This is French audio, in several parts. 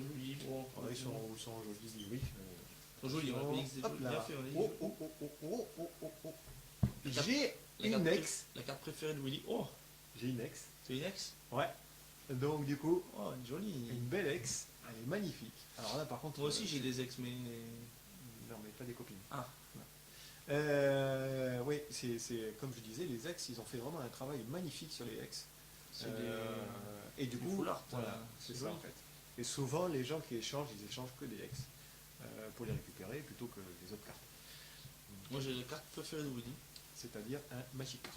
sont jolis. Bon, Ouais, ils sont jolis, oui. Ils sont jolis, on a dit que c'était Hop là. bien fait. Oh, oh, oh, oh, oh, oh, oh, oh. La carte- J'ai une ex. La carte préférée de Willy. Oh, J'ai une ex. c'est une ex. Ouais. Donc du coup, Oh, elle est jolie. une belle ex. Elle est magnifique. Alors là par contre... Moi aussi j'ai des ex, mais... Non mais pas des copines. Ah. Oui, c'est comme je disais, les ex, ils ont fait vraiment un travail magnifique sur les ex. C'est Et du du coup, full art, voilà, c'est c'est ça joli. en fait. Et souvent, les gens qui échangent, ils échangent que des ex pour les récupérer plutôt que les autres cartes. Moi j'ai la carte préférée de Woody. C'est-à-dire un Magikarp.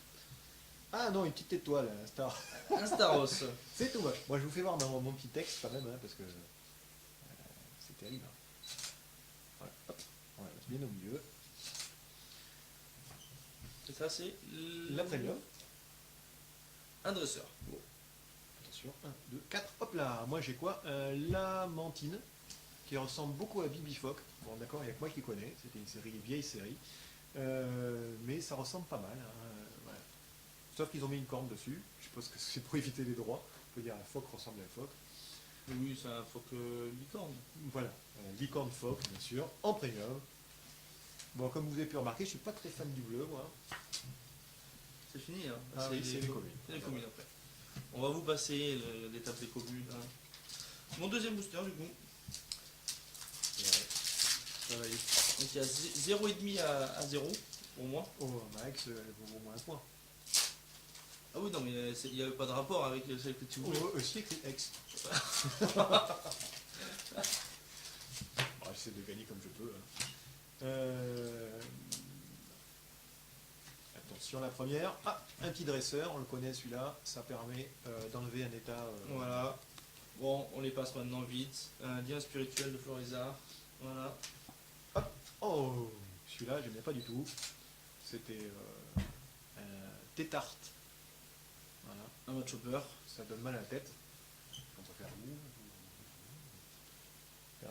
Ah non, une petite étoile, un star. Un Staros. C'est tout moche. Moi, je vous fais voir mon petit texte quand même, hein, parce que c'est terrible. Hein. Voilà, hop, on la met bien au milieu. Et ça c'est... La premium. Un dresseur. Bon. Attention, 1, 2, 4. Hop là, moi j'ai quoi? La Mantine, qui ressemble beaucoup à Bibifoc. Bon, d'accord, il n'y a que moi qui connais. C'était une vieille série. Mais ça ressemble pas mal. Hein, voilà. Sauf qu'ils ont mis une corne dessus. Je suppose que c'est pour éviter les droits. On peut dire un phoque ressemble à un phoque. Oui, c'est un phoque licorne. Voilà, licorne phoque, bien sûr, en premium. Bon, comme vous avez pu remarquer, je suis pas très fan du bleu, moi. C'est fini, hein. Ah oui, c'est les communes. C'est les communes après. On va vous passer l'étape des communes. Hein. Mon deuxième booster du coup. Ça va aller. Donc il y a 0,5 à 0 pour moi. Oh, Max, elle vaut au moins un point. Ah oui, non, mais il n'y avait pas de rapport avec celle que tu voulais. Oh, aussi écrit ex. J'essaie de gagner comme je peux. Hein. Attention, la première. Ah, un petit dresseur, on le connaît celui-là. Ça permet d'enlever un état. Voilà. Bon, on les passe maintenant vite. Un lien spirituel de Florizard. Voilà. Hop. Oh, celui-là, j'aimais pas du tout. C'était un tétarte. Voilà. Un mode chopper. Ça donne mal à la tête. On peut faire où?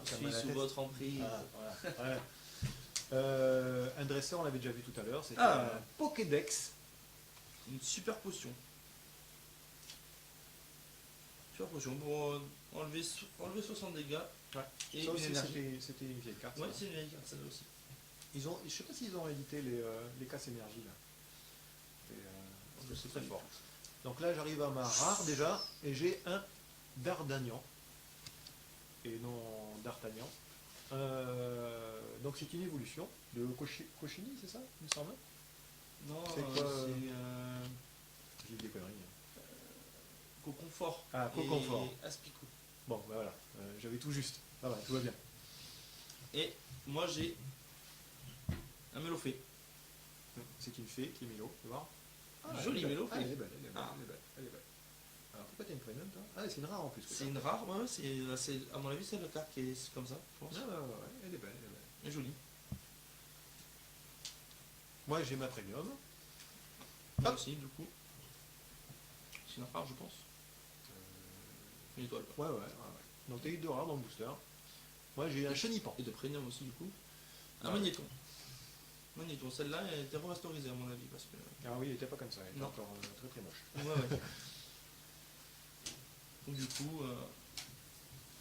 Je suis sous votre emprise. Ah, voilà. Un dresseur, on l'avait déjà vu tout à l'heure. C'était Ah. un Pokédex. Une super potion. Super potion pour enlever 60 dégâts. Ouais. Et Ça une aussi, énergie. c'était une vieille carte. Ouais, ça. c'est une vieille carte, ça aussi. Je sais pas s'ils ont réédité les casses énergie là. C'est très fort. Donc là, j'arrive à ma rare déjà, et j'ai un Dardagnan, et non D'Artagnan. Donc c'est une évolution de Cochini, c'est ça, il me semble? Non, C'est quoi, c'est J'ai dit des conneries. Coconfort. Ah, Coconfort. Et Aspicot. Bon, ben voilà, j'avais tout juste. Ah ouais, tout va bien. Et moi j'ai un Mélofée. C'est une fée qui est Mélo, tu vois. Jolie Mélofée. Elle est belle, elle est belle, Ah. elle est belle, elle est belle. Alors pourquoi t'as une premium toi? Ah, c'est une rare en plus. C'est une rare, ouais, à mon avis c'est la carte qui est comme ça, je pense. Ouais, elle est belle, elle est belle. Elle est jolie. Moi j'ai ma premium. Moi Hop. aussi du coup. C'est une rare je pense. Une étoile. Ouais. Donc t'as eu deux rares dans le booster. Moi j'ai un chenipan. Et de premium aussi du coup. Un Ouais. magnéton. Magnéton, celle-là elle était remasterisée à mon avis parce que. Ah oui, il était pas comme ça, il était Non. encore très très moche. Ouais. Donc du coup,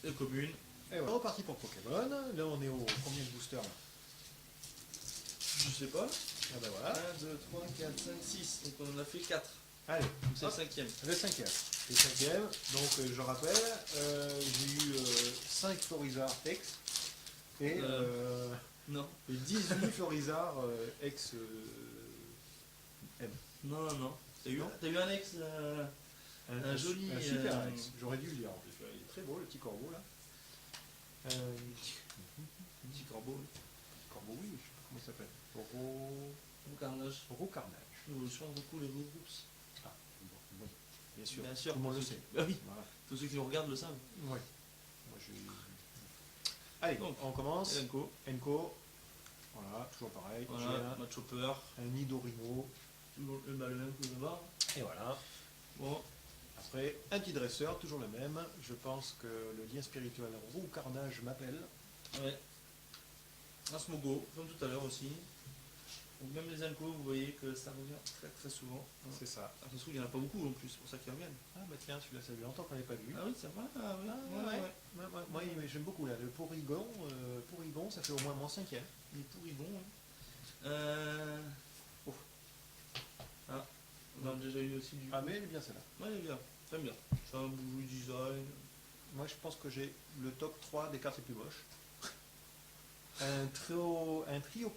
les communes. Et voilà. Reparti pour Pokémon. Là on est au combien de boosters là? Je sais pas. Ah ben voilà. 1, 2, 3, 4, 5, 6. Donc on en a fait 4. Allez, Donc c'est le hop, cinquième. le cinquième. Le cinquième, donc je rappelle, j'ai eu 5 Florizard ex et, Non. et 18 Florizard ex M. Non. T'as eu, Non. t'as eu un ex. Un joli, un super ex. J'aurais dû le dire en plus. Il est très beau le petit corbeau là. Petit corbeau. Corbeau, oui, je sais pas comment il s'appelle. Ro... Carnage. Carnage. Nous change beaucoup les groups. Ah, bon, oui, bien sûr. Bien sûr. Tout le monde le sait. Ah oui. Voilà. Tous ceux qui nous regardent le savent. Ouais. Moi, allez, Donc, on commence. Enco. Enco. Voilà, toujours pareil. Voilà. Match Chopper. J'ai un Nidorino. Toujours le même que là-bas. Et voilà. Bon. Après, un petit dresseur, toujours le même. Je pense que le lien spirituel Roux Carnage m'appelle. Ouais. Un Smogo, comme tout à l'heure aussi. Donc même les Enco, vous voyez que ça revient très très souvent. C'est ça. Ah, ça se trouve, il n'y en a pas beaucoup en plus, c'est pour ça qu'ils reviennent. Ah bah tiens, celui-là, ça fait longtemps qu'on l'avait pas vu. Ah oui, ça va. Ah, oui. Ouais. Moi, j'aime beaucoup là. Le Porygon, ça fait au moins mon 5e. Il est pourri bon. Hein. Oh. Ah, on a déjà eu aussi du. Ah, mais elle est bien celle-là. Ouais, il est bien. J'aime bien. C'est un beau design. Moi, je pense que j'ai le top 3 des cartes les plus moches. Un trio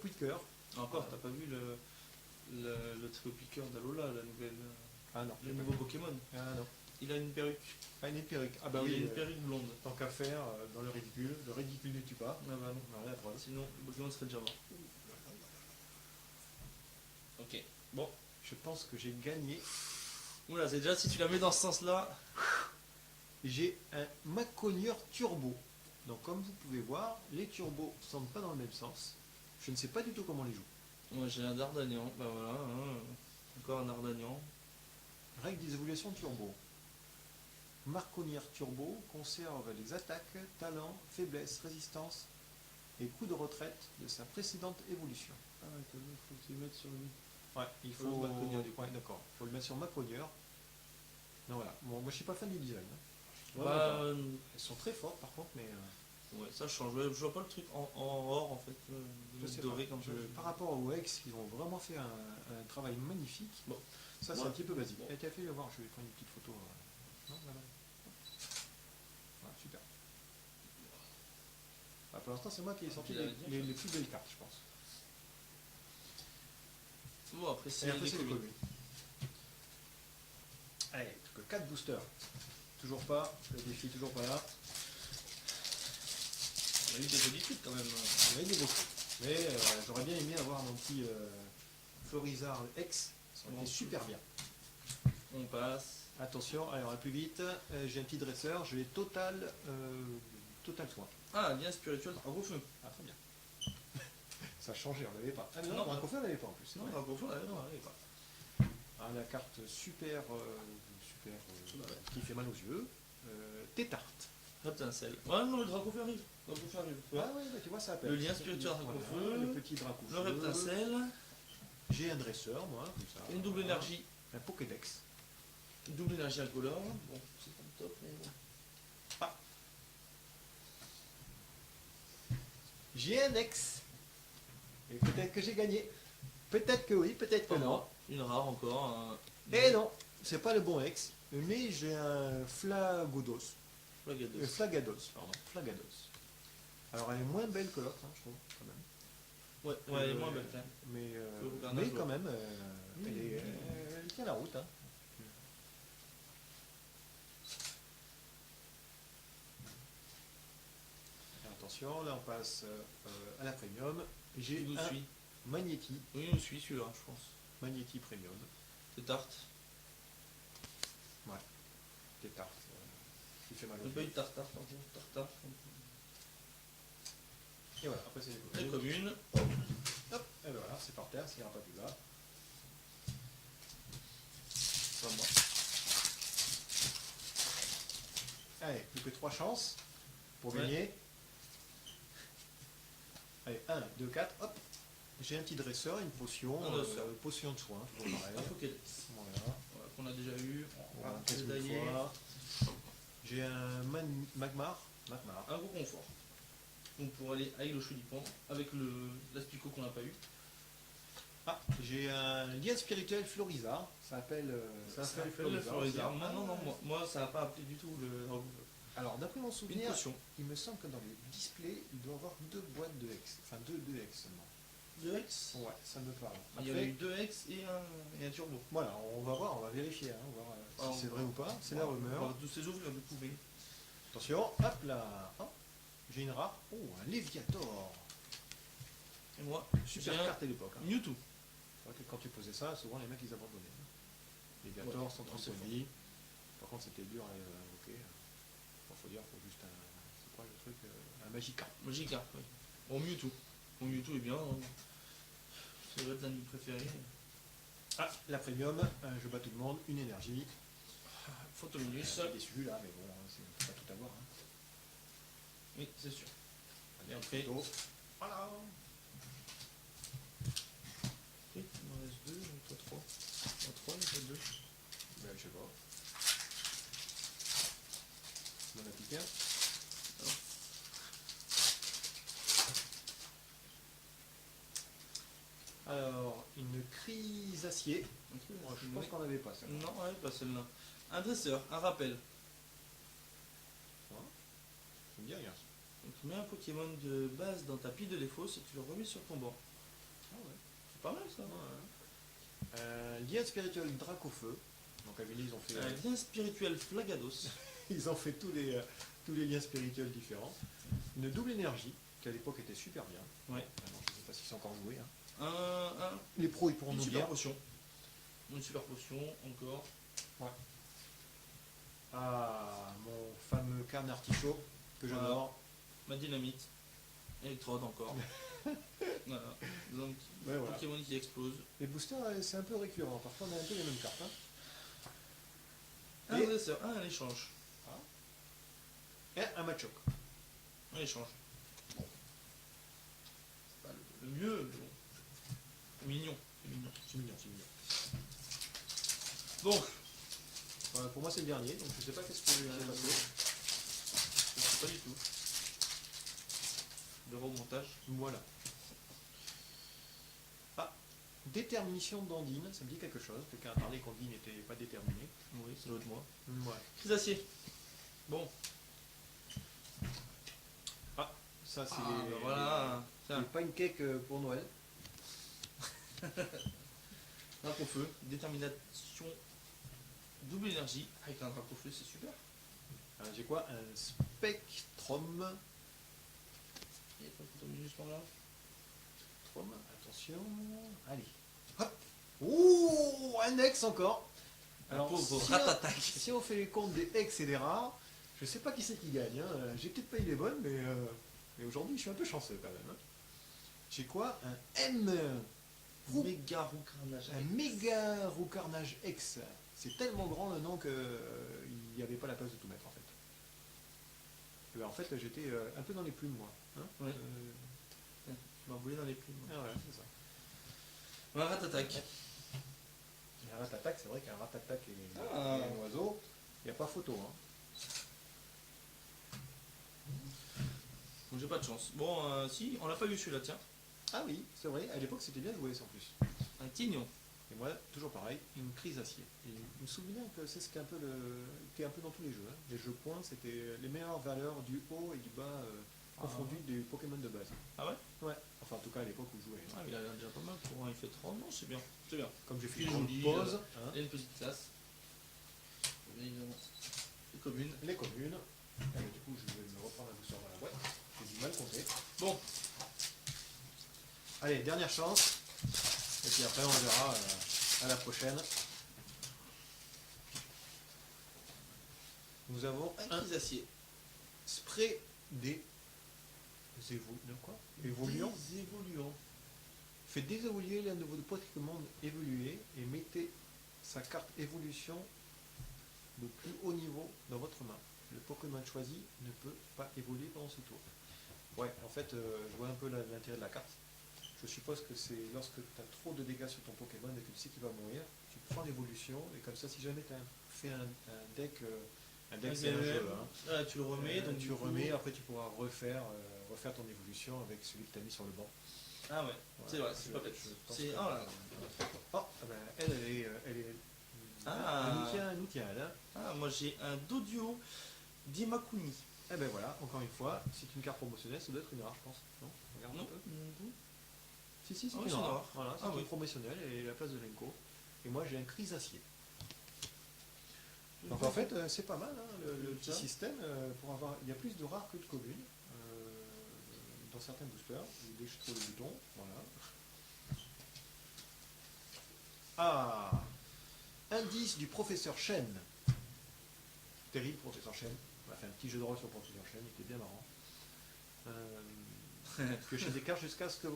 piqueur. Encore, t'as pas vu le trio piqueur d'Alola, la nouvelle. Ah non. Le nouveau Pokémon. Ah non. Il a une perruque. Ah, une perruque. Ah bah il a oui, une perruque blonde. tant qu'à faire, dans le ridicule ne tue pas. Ah bah non. Voilà, la preuve. Sinon, le Pokémon serait déjà mort. Ok. Bon. Je pense que j'ai gagné. Oula, c'est déjà si tu la mets dans ce sens-là. J'ai un Maconieur Turbo. Donc comme vous pouvez voir, les turbos ne sont pas dans le même sens. Je ne sais pas du tout comment on les joue. Moi j'ai un Dardanian. Bah voilà. Hein. Encore un Dardanian. Règle d'évolution turbo. Marconnière turbo conserve les attaques, talents, faiblesses, résistance et coups de retraite de sa précédente évolution. Ah ouais, t'as vu, faut que tu le mettes sur lui. Ouais, il faut. Le Maconière, du coup. Ouais, d'accord. Il faut le mettre sur Maconière. Non, voilà. Bon, moi je suis pas fan du design. Hein. Bah, Vraiment pas. Elles sont très fortes par contre, mais. Ouais, ça change. Je vois pas le truc en or en fait. Je sais doré pas. comme ça. Par rapport au X, ils ont vraiment fait un travail magnifique. Bon. Ça, c'est Ouais. un petit peu basique. Bon. Et tu as fait voir, je vais prendre une petite photo. Non, là, là. Voilà, super. Ah, pour l'instant, c'est moi qui ai sorti Tu l'avais dit, les plus belles cartes, je pense. Bon, après Et c'est après, les c'est les communes. communes. Allez, plus que 4 boosters. Toujours pas, le défi toujours pas là. On a eu des jolis trucs quand même. Il y en a eu des beaucoup. Mais j'aurais bien aimé avoir mon petit Florizard X. Ça aurait Bon. été super bien. On passe. Attention, allez, on va plus vite. J'ai un petit dresseur, je vais total soin. Ah, lien spirituel Dragofeu. Ah, très bien. Ça a changé, on l'avait pas. Ah, mais non, Non, Dracofeu, on l'avait pas en plus. Non, Ouais. Dragofeu, on l'avait Non, pas. on l'avait pas. Ah, la carte super, qui fait mal aux yeux. Tétarte. Reptincelle. Ouais, non, le Dragofeu arrive. Dragofeu arrive. Tu vois Ah ouais, bah, tu vois, ça appelle. Le lien spirituel Dracofeu. Voilà, le petit Dracofeu. Le Reptincelle. J'ai un dresseur, moi, comme ça. Une double Voilà. énergie. Un Pokédex. Une double énergie incolore. Bon, c'est pas le top, mais bon. J'ai un ex. Et peut-être que j'ai gagné. Peut-être que oui, peut-être que non. Une rare encore. Et non, c'est pas le bon ex. Mais j'ai un Flagados. Flagados. Flagados, pardon. Flagados. Alors elle est moins belle que l'autre, hein, je trouve, quand même. Ouais, ouais, elle est moins belle, quand même. Mais, Bernard quand même, Oui. elle tient la route. Hein. Attention, là on passe à la premium. J'ai Il nous un suit. Magnéti, Oui, il nous suit celui-là, je pense. Magnéti Premium. C'est tarte. Ouais, des tartes. Qui fait mal On aux n'a pas eu yeux. de tartare, par contre. Tartare. Et voilà, après c'est Les les communes. Hop, et voilà, c'est par terre, ça ira pas plus bas. Enfin, moi. Allez, plus que 3 chances pour Ouais. gagner. Allez, 1, 2, 4, hop. J'ai un petit dresseur, une potion, Un dresseur. potion de soin, toujours pareil. Un Pokédex. Voilà. Voilà, qu'on a déjà eu. On Voilà, va qu'est-ce que détailler. fois. J'ai un Magmar. Un gros confort. Donc pour aller avec le Choulipan, avec l'Aspico qu'on n'a pas eu. Ah, j'ai un lien spirituel Florizard. Ça s'appelle Ça fait le Florizard. Non, moi ça n'a pas appelé du tout le. Alors, d'après mon Une souvenir, potion. il me semble que dans les displays, il doit y avoir 2 boîtes de X. Enfin, 2 X seulement. 2 X. Ouais, ça me parle. Il y en a eu 2 X et un turbo. Voilà, on va voir, on va vérifier, hein, on va voir Alors, si c'est vrai ou pas. C'est la On rumeur. va tous ces ouvrir et découvrir. Attention, hop là. Hop. J'ai une rare. Oh, un Léviator. Et moi, Super j'ai un carte à l'époque. Hein. Mewtwo. C'est vrai que quand tu posais ça, souvent les mecs ils abandonnaient. Léviator, Ouais, 130 points. Par contre, c'était dur à invoquer. Bon, faut dire, faut juste un. C'est quoi le truc un Magikarp. Magikarp, oui. Bon, Mewtwo. Bon, Mewtwo est bien. Hein. C'est votre l'ami préféré. Ah, la premium, je bats tout le monde, une énergie. Photominus. Je suis déçu là, mais bon, on peut pas tout avoir. Hein. Oui, c'est sûr. Allez, Et après, photo. Voilà. il m'en reste 2, toi 3. 3, il y a 2. Ben, je sais pas. On en a piqué un. crise acier. Ok, Moi, je pense qu'on n'avait pas ça. Non, ouais, pas celle-là. Un dresseur, un rappel. Ça me dit rien. Donc tu mets un Pokémon de base dans ta pile de défauts et tu le remets sur ton banc. Ah ouais. C'est pas mal ça. Lien spirituel Dracofeu. Donc à Villiers, ils ont fait, Un lien spirituel Flagados. ils ont fait tous les liens spirituels différents. Une double énergie, qui à l'époque était super bien. Ouais. Alors, je ne sais pas si c'est encore joué. Hein. Un, Les pros, ils pourront une nous super dire. potion. Une super potion, encore. Ah, mon fameux canne artichaut que Voilà. j'adore. Ma dynamite. Électrode encore. Voilà. Donc, Ouais, voilà. Pokémon qui explose. Les boosters, c'est un peu récurrent. Parfois, on a un peu les mêmes cartes. Hein. Un Et- dresseur, un échange. Et un Machoke. Un échange. Bon. C'est pas le mieux, mais bon. C'est mignon. C'est mignon. C'est mignon, c'est mignon. Donc, Pour moi, c'est le dernier, donc je sais pas qu'est-ce qui s'est passé. je sais pas du tout. Le remontage. Voilà. Ah, détermination d'Andine, ça me dit quelque chose. Quelqu'un a parlé qu'Andine n'était pas déterminé. Oui, c'est l'autre moi. Ouais. Crise d'acier. Bon. Ah, ça c'est Ah, ben voilà. les Tiens, pancakes pour Noël. drapeau feu. Détermination. Double énergie. Avec un drapeau feu, c'est super. J'ai quoi? Un Spectrum. Il y a pas de photo juste par là. Spectrum, attention. Allez. Hop. Ouh, un ex encore. Alors, pauvre si Ratatac. si on fait les comptes des ex et des rares, je sais pas qui c'est qui gagne. Hein. J'ai peut-être pas eu les bonnes, mais aujourd'hui je suis un peu chanceux quand même. Hein. J'ai quoi? Un M. Méga roux carnage. Un méga roucarnage X. C'est tellement grand le nom qu'il n'y avait pas la place de tout mettre en fait. Et ben, en fait, j'étais un peu dans les plumes moi. Hein. Ouais. Tu m'as volé dans les plumes. Ah ouais, c'est ça. Un Ratatac. Et un ratatac, c'est vrai qu'un ratatac et Ah. et un oiseau, il n'y a pas photo. Hein. Donc j'ai pas de chance. Bon, si, on l'a pas eu celui-là, tiens. Ah oui, c'est vrai, à l'époque c'était bien joué ça en plus. Un Tignon. Et moi, toujours pareil, une crise acier. Et je me souviens que c'est ce qui est un peu qui est un peu dans tous les jeux. Hein. Les jeux points, c'était les meilleures valeurs du haut et du bas confondus des Pokémon de base. Ah ouais? Ouais, enfin en tout cas à l'époque où je jouais. Ah, mais il a l'air déjà pas mal pour un effet 30. Non, c'est bien. C'est bien. Comme j'ai fait Puis une grande joli, pause, hein, Il y a une petite classe. Bien évidemment. Les communes. les communes. Du coup, je vais me reprendre la douceur dans la boîte. J'ai du mal compter. Bon, Allez, dernière chance. Et puis après, on verra à la prochaine. Nous avons un un crise acier. spray des évoluants. Des évoluants. Fait désévoluer l'un de vos Pokémon évolués et mettez sa carte évolution de plus haut niveau dans votre main. Le Pokémon choisi ne peut pas évoluer pendant ce tour. Ouais, en fait, je vois un peu l'intérêt de la carte. Je suppose que c'est lorsque tu as trop de dégâts sur ton Pokémon et que tu sais qu'il va mourir, tu prends l'évolution et comme ça, si jamais tu as fait un deck, c'est un jeu, hein. Ah, tu le remets, donc tu du coup- remets, après tu pourras refaire ton évolution avec celui que tu as mis sur le banc. Ah ouais, Voilà. c'est vrai, c'est Je- pas bête. je pense C'est. que- Oh là là. Oh, ah ben, elle est. Ah. Elle nous tient, elle. Hein. Ah, moi j'ai un Dodio d'Imakuni. Eh ben voilà, encore une fois, c'est une carte promotionnelle, ça doit être une rare, je pense. Non Regarde Non. un peu. Si, c'est Ah oui, une c'est rare. une rare. Voilà, c'est Ah une oui. promotionnelle et la place de Lenko. Et moi j'ai un Chrysacier. Donc en fait, c'est pas mal, hein, le petit Ça. système. Pour avoir, il y a plus de rares que de communes dans certains boosters. Dès que je trouve le bouton, voilà. Ah, indice du professeur Chen. Terrible, professeur Chen. On a fait un petit jeu de rôle sur le professeur Chen, il était bien marrant. Piochez des cartes jusqu'à ce que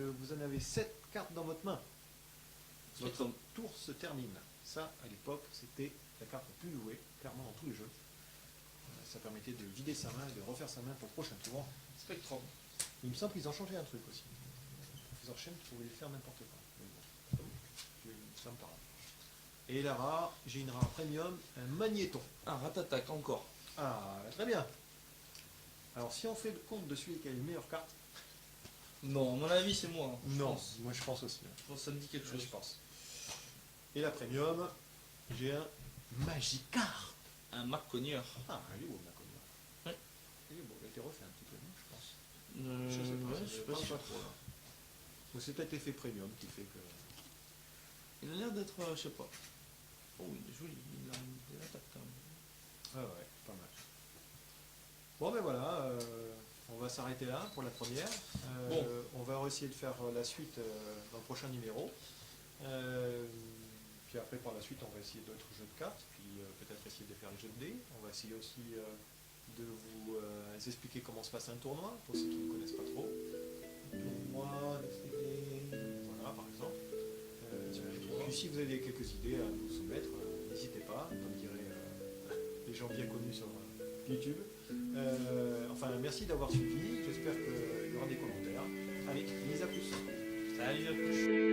vous en avez 7 cartes dans votre main. Votre tour se termine. Ça, à l'époque, c'était la carte la plus jouée, clairement dans tous les jeux. Ça permettait de vider sa main et de refaire sa main pour le prochain tour. Spectrum. Il me semble qu'ils ont changé un truc aussi. Le professeur Chen, tu pouvais faire n'importe quoi. Mais bon, ça me parle. Et la rare, j'ai une rare premium, un magnéton. Un Ratatac encore. Ah, très bien. Alors si on fait le compte de celui qui a les meilleures cartes, Non, à mon avis, c'est moi. Hein, je Non, pense. moi je pense aussi. Je pense que ça me dit quelque chose. Je pense. Et la premium, j'ai un Magikarp. Un Marc Cogneur. Ah, il est beau, ma commune. Ouais. Il est beau, il a été refait un petit peu, non, je pense. Ouais, je suis pas sûr. trop là. Ou c'est peut-être l'effet premium qui fait que. Il a l'air d'être, je sais pas. Oh, il est joli. Il a une attaque quand même. Ah ouais, pas mal. Bon ben voilà, on va s'arrêter là pour la première. Bon. On va essayer de faire la suite dans le prochain numéro. Puis après par la suite on va essayer d'autres jeux de cartes, puis peut-être essayer de faire les jeux de dés. On va essayer aussi de vous expliquer comment se passe un tournoi, pour ceux qui ne connaissent pas trop. Tournoi, Voilà par exemple. Puis si vous avez quelques idées à nous soumettre, n'hésitez pas, comme diraient les gens bien connus sur YouTube. Enfin, merci d'avoir suivi. J'espère qu'il y aura des commentaires. Allez, mise à plus. Salut à tous.